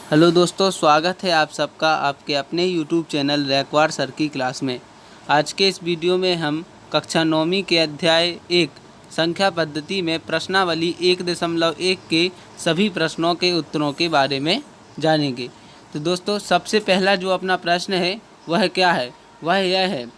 Hello दोस्तों, स्वागत है आप सबका आपके अपने यूट्यूब चैनल रैकवार सर की क्लास में। आज के इस वीडियो में हम कक्षा 9वीं के अध्याय 1 संख्या पद्धति में प्रश्नावली 1.1 के सभी प्रश्नों के उत्तरों के बारे में जानेंगे। तो दोस्तों, सबसे पहला जो अपना प्रश्न है वह क्या है? वह यह है,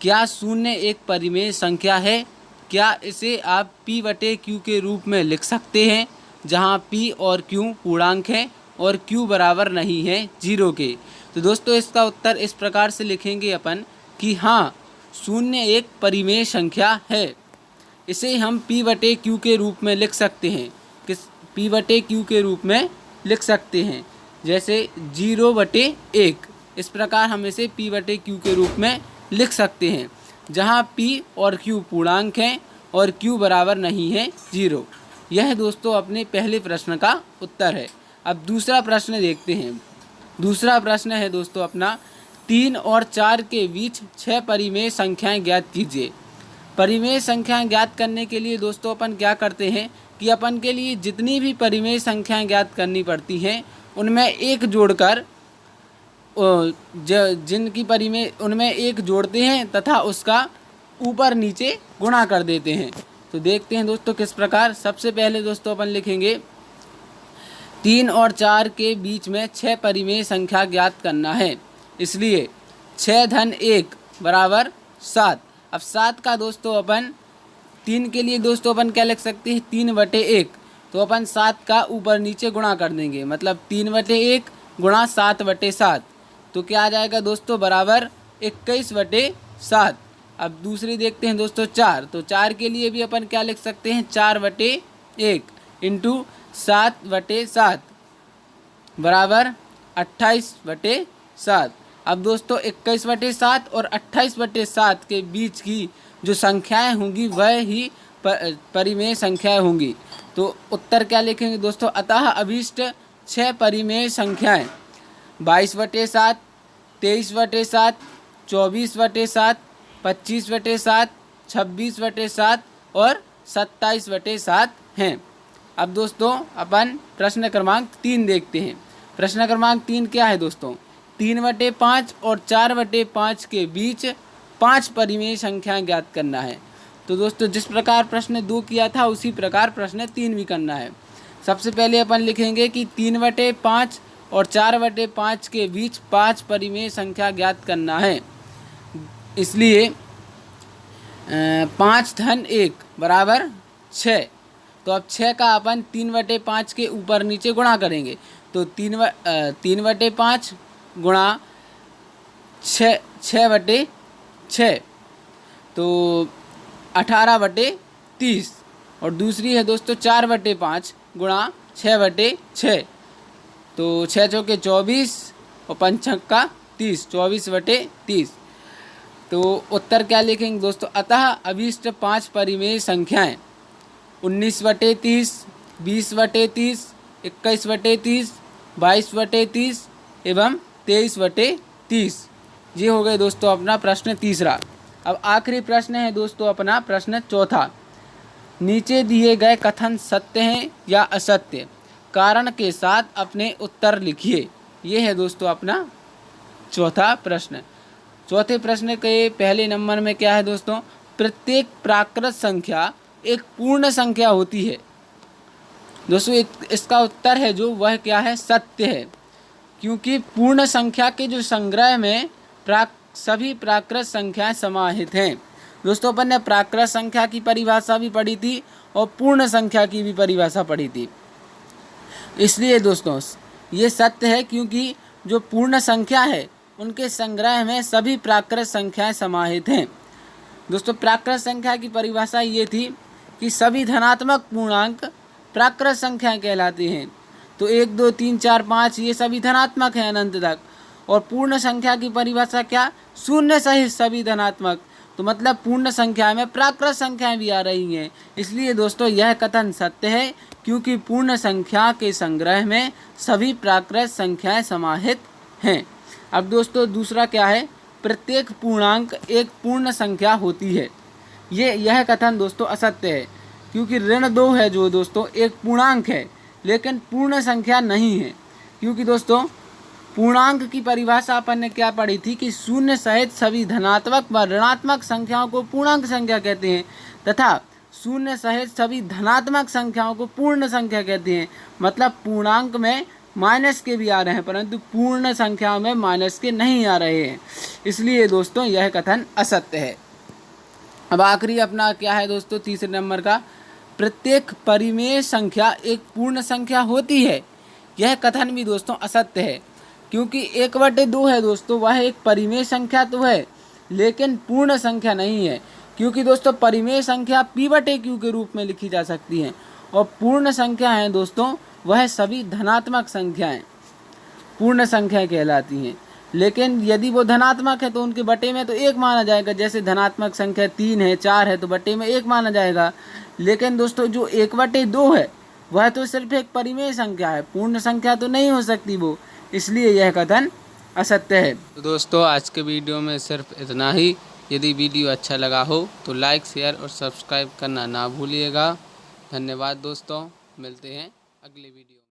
क्या शून्य एक परिमेय संख्या है? क्या इसे आप p/q के रूप में लिख सकते हैं, जहां p और q पूर्णांक हैं और q बराबर नहीं है 0 के? तो दोस्तों, इसका उत्तर इस प्रकार से लिखेंगे अपन कि हाँ, शून्य एक परिमेय संख्या है। इसे हम p/q के रूप में लिख सकते हैं। किस p/q के रूप में लिख सकते हैं? जैसे 0/1, इस प्रकार हम इसे p/q के रूप में लिख सकते हैं, जहां p और q पूर्णांक हैं और q बराबर नहीं है 0। यह दोस्तों अपने पहले प्रश्न का उत्तर है। अब दूसरा प्रश्न देखते हैं। दूसरा प्रश्न है दोस्तों अपना, 3 और 4 के बीच 6 परिमेय संख्याएं ज्ञात कीजिए। परिमेय संख्याएं ज्ञात करने के लिए दोस्तों अपन क्या करते हैं कि अपन के लिए जितनी भी परिमेय संख्याएं ज्ञात करनी पड़ती हैं उनमें एक जोड़कर जिनकी परिमेय उनमें एक जोड़ते हैं तथा उसका ऊपर नीचे गुणा कर देते हैं। तो देखते हैं दोस्तों किस प्रकार। सबसे पहले दोस्तों अपन लिखेंगे 3 और 4 के बीच में 6 परिमेय संख्या ज्ञात करना है, इसलिए 6-1 बराबर 7। अब 7 का दोस्तों अपन 3 के लिए दोस्तों अपन क्या लिख सकते हैं, 3/1। तो अपन 7 का ऊपर नीचे गुणा कर देंगे, मतलब 3/1 गुणा 7/7। तो क्या आ जाएगा दोस्तों, बराबर 21/7। अब दूसरी देखते हैं दोस्तों 4। तो 4 के लिए भी अपन क्या लिख सकते हैं, 4/1 इंटू 7/7 बराबर 28/7। अब दोस्तों 21/7 और 28/7 के बीच की जो संख्याएं होंगी वह ही परिमेय संख्याएं होंगी। तो उत्तर क्या लिखेंगे दोस्तों, अतः अभीष्ट 6 परिमेय संख्याएं 22/7, 23/7, 24/7, 25/7, 26/7 और 27/7 हैं। अब दोस्तों अपन प्रश्न क्रमांक 3 देखते हैं। प्रश्न क्रमांक 3 क्या है दोस्तों, 3/5 और 4/5 के बीच 5 परिमेय संख्याएं ज्ञात करना है। तो दोस्तों जिस प्रकार प्रश्न 2 किया था उसी प्रकार प्रश्न 3 भी करना है। सबसे पहले अपन लिखेंगे कि 3/5 और 4/5 के बीच 5 परिमेय संख्या ज्ञात करना है, इसलिए 5-1 बराबर 6। तो अब 6 का अपन 3/5 के ऊपर नीचे गुणा करेंगे। तो 3/5 गुणा 6/6 तो 18/30। और दूसरी है दोस्तों 4/5 गुणा 6/6 तो 6 चौके 24 और 5 छक्का 30, 24/30। तो उत्तर क्या लिखेंगे दोस्तों, अतः अभीष्ट 5 परिमेय संख्याएं 19/30, 20/30, 21/30, 22/30 एवं 23/30। ये हो गए दोस्तों अपना प्रश्न तीसरा। अब आखिरी प्रश्न है दोस्तों अपना प्रश्न चौथा, नीचे दिए गए कथन सत्य हैं या असत्य, कारण के साथ अपने उत्तर लिखिए। ये है दोस्तों अपना चौथा प्रश्न। चौथे प्रश्न के पहले नंबर में क्या है दोस्तों, प्रत्येक प्राकृत संख्या एक पूर्ण संख्या होती है। दोस्तों इसका उत्तर है जो वह क्या है, सत्य है, क्योंकि पूर्ण संख्या के जो संग्रह में सभी प्राकृत संख्याएं समाहित हैं। दोस्तों अपन ने प्राकृत संख्या की परिभाषा भी पढ़ी थी और पूर्ण संख्या की भी परिभाषा पढ़ी थी। इसलिए दोस्तों ये सत्य है, क्योंकि जो पूर्ण संख्या है उनके संग्रह में सभी प्राकृत संख्याएं समाहित हैं। दोस्तों प्राकृत संख्या की परिभाषा ये थी कि सभी धनात्मक पूर्णांक प्राकृत संख्याएं कहलाती हैं। तो 1, 2, 3, 4, 5 ये सभी धनात्मक हैं अनंत तक। और पूर्ण संख्या की परिभाषा क्या, शून्य सहित सभी धनात्मक। तो मतलब पूर्ण संख्या में प्राकृत संख्याएं भी आ रही हैं। इसलिए दोस्तों यह कथन सत्य है, क्योंकि पूर्ण संख्या के संग्रह में सभी प्राकृत संख्याएं समाहित हैं। अब दोस्तों दूसरा क्या है, प्रत्येक पूर्णांक एक पूर्ण संख्या होती है। यह कथन दोस्तों असत्य है, क्योंकि ऋण 2 है जो दोस्तों एक पूर्णांक है लेकिन पूर्ण संख्या नहीं है, क्योंकि दोस्तों पूर्णांक की परिभाषा अपन ने क्या पढ़ी थी कि शून्य सहित सभी धनात्मक व ऋणात्मक संख्याओं को पूर्णांक संख्या कहते हैं तथा शून्य सहित सभी धनात्मक संख्याओं को पूर्ण संख्या कहते हैं। मतलब पूर्णांक में माइनस के भी आ रहे हैं परंतु पूर्ण संख्याओं में माइनस के नहीं आ रहे हैं, इसलिए दोस्तों यह कथन असत्य है। अब आखिरी अपना क्या है दोस्तों, तीसरे नंबर का, प्रत्येक परिमेय संख्या एक पूर्ण संख्या होती है। यह कथन भी दोस्तों असत्य है, क्योंकि 1/2 है दोस्तों, वह एक परिमेय संख्या तो है लेकिन पूर्ण संख्या नहीं है। क्योंकि दोस्तों परिमेय संख्या P/Q के रूप में लिखी जा सकती है और पूर्ण संख्या है दोस्तों वह सभी धनात्मक संख्याएं पूर्ण संख्या कहलाती हैं। लेकिन यदि वो धनात्मक है तो उनके बटे में तो 1 माना जाएगा। जैसे धनात्मक संख्या 3 है, 4 है तो बटे में 1 माना जाएगा। लेकिन दोस्तों जो 1/2 है वह तो सिर्फ एक परिमेय संख्या है, पूर्ण संख्या तो नहीं हो सकती वो, इसलिए यह कथन असत्य है। तो दोस्तों आज के वीडियो में सिर्फ इतना ही। यदि वीडियो अच्छा लगा हो तो लाइक, शेयर और सब्सक्राइब करना ना भूलिएगा। धन्यवाद दोस्तों, मिलते हैं अगले वीडियो।